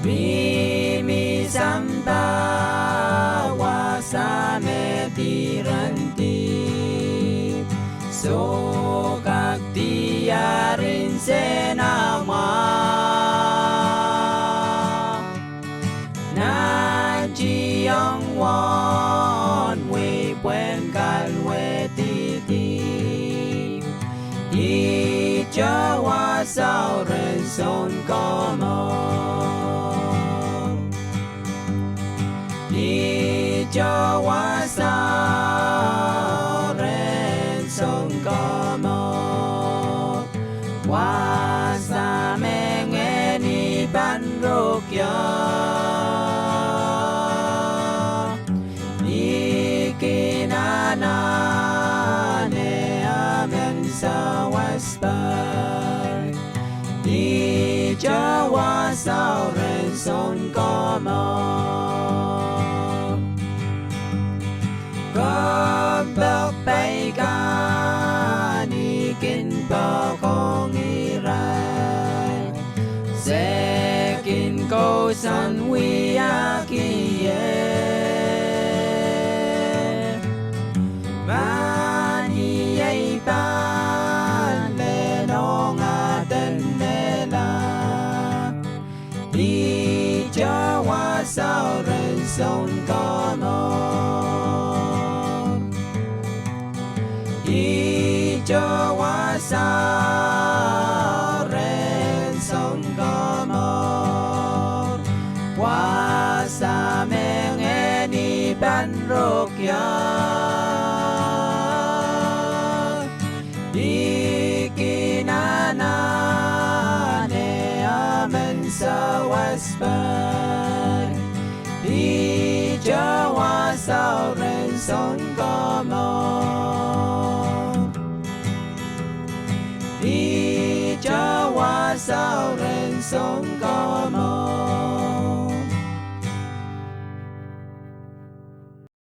Mimi Santa Wasame Tiranti Sokakti Yarin Senama Naji Yang Wan We Buen Kalwe Titi Yi Jawa Sao Ren Son Como Jawa sao ren sông có một qua sa mẹ nghe ni ban rô kia ni kina na ne amen sa western ni Jawa sao ren sông có một có bậc bay ca ni kinh bao con irai sẽ kinh câu san vi a kia ba ni ai ban le nong a tên le la đi Jawa sao ren sông có một Jawa sao ren sông có một qua sa mẹ nghe ni ban rô kia đi kina na ne amen sa western đi Jawa sao ren sông có một đi Jawa sao ren sông có một